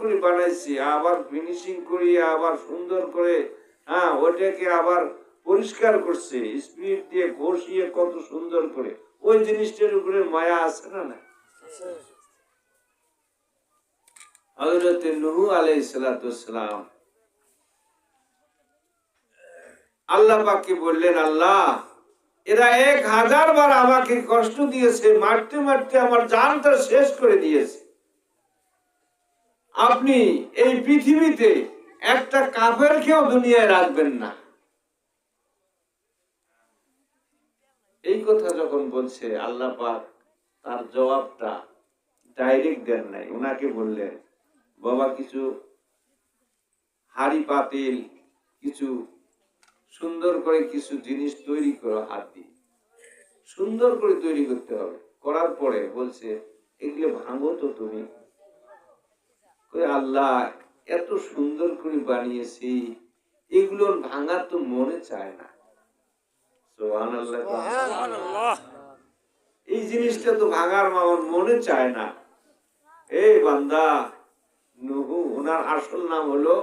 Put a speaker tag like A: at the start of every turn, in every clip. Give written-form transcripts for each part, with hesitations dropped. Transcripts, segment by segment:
A: করে বানাইছি, আবার ফিনিশিং করিয়ে আবার সুন্দর করে ওটাকে আবার পরিষ্কার করছে, স্পিরিট দিয়ে ঘষিয়ে কত সুন্দর করে। ওই জিনিসটার উপরে মায়া আছে না? না। হযরত নূহ আলাইহিস সালাম আল্লাহ পাককে বললেন, আল্লাহ এরা 1000 বার আমাকে কষ্ট দিয়েছে, মারতে মারতে আমার জানটা শেষ করে দিয়েছে। আপনি এই পৃথিবীতে একটা কাফেরকেও দুনিয়ায় রাখবেন না। এই কথা যখন বলছে, আল্লাহ পাক তার জবাবটা ডাইরেক্ট দেন নাই, ওনাকে বললেন, বাবা কিছু হাড়ি পাতিল, কিছু সুন্দর করে কিছু জিনিস তৈরি করো, হাত দিয়ে সুন্দর করে তৈরি করতে হবে। করার পরে বলছে, এগুলো ভাঙো তো তুমি। আল্লাহ এত সুন্দর করে বানিয়েছি, এগুলো ভাঙার তো মনে চায় না। সুবহানাল্লাহ। এই জিনিসটা তো ভাঙার আমার মনে চায় না। এই বান্দা নূহ, ওনার আসল নাম হলো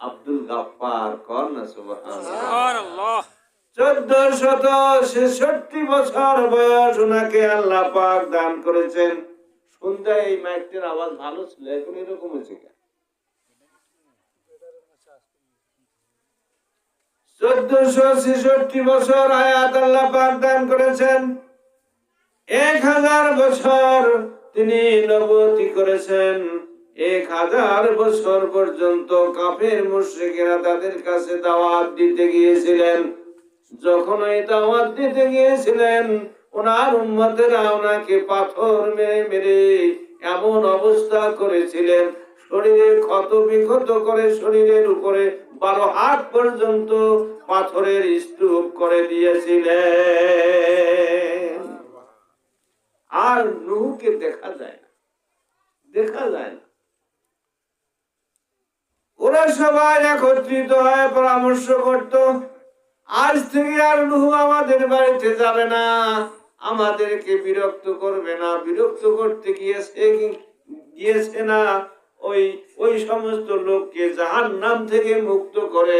A: আব্দুল গাফফার। কর না সুবহানাল্লাহ। 1466 বছর বয়স ওনাকে আল্লাহ পাক দান করেছেন। সন্ধ্যায় এই মাইকটার আওয়াজ ভালো ছিল, এখন এরকম হয়েছে কেন? 1466 বছর হায়াত আল্লাহ পাক দান করেছেন। 1000 বছর তিনি নবুয়তি করেছেন। 1000 বছর পর্যন্ত কাফের মুশরিকেরা তাদের কাছে দাওয়াত দিতে গিয়েছিলেন। যখন এই দাওয়াত দিতে গিয়েছিলেন, ওনার উম্মতেরা ওনাকে পাথর মেরে মেরে এমন অবস্থা করেছিলেন, শরীরে ক্ষত বিক্ষত করে শরীরের উপরে 12 হাত পর্যন্ত পাথরের স্তূপ করে দিয়েছিলেন। আর নূহকে দেখা যায় না, দেখা যায় না। ওরা সবাই একত্রিত হয়ে পরামর্শ করত, আজ থেকে আর নূহ আমাদের বাড়িতে যাবে না, আমাদেরকে বিরক্ত করবে না। বিরক্ত করতে গিয়েছে না, ওই সমস্ত লোককে জাহান্নাম থেকে মুক্ত করে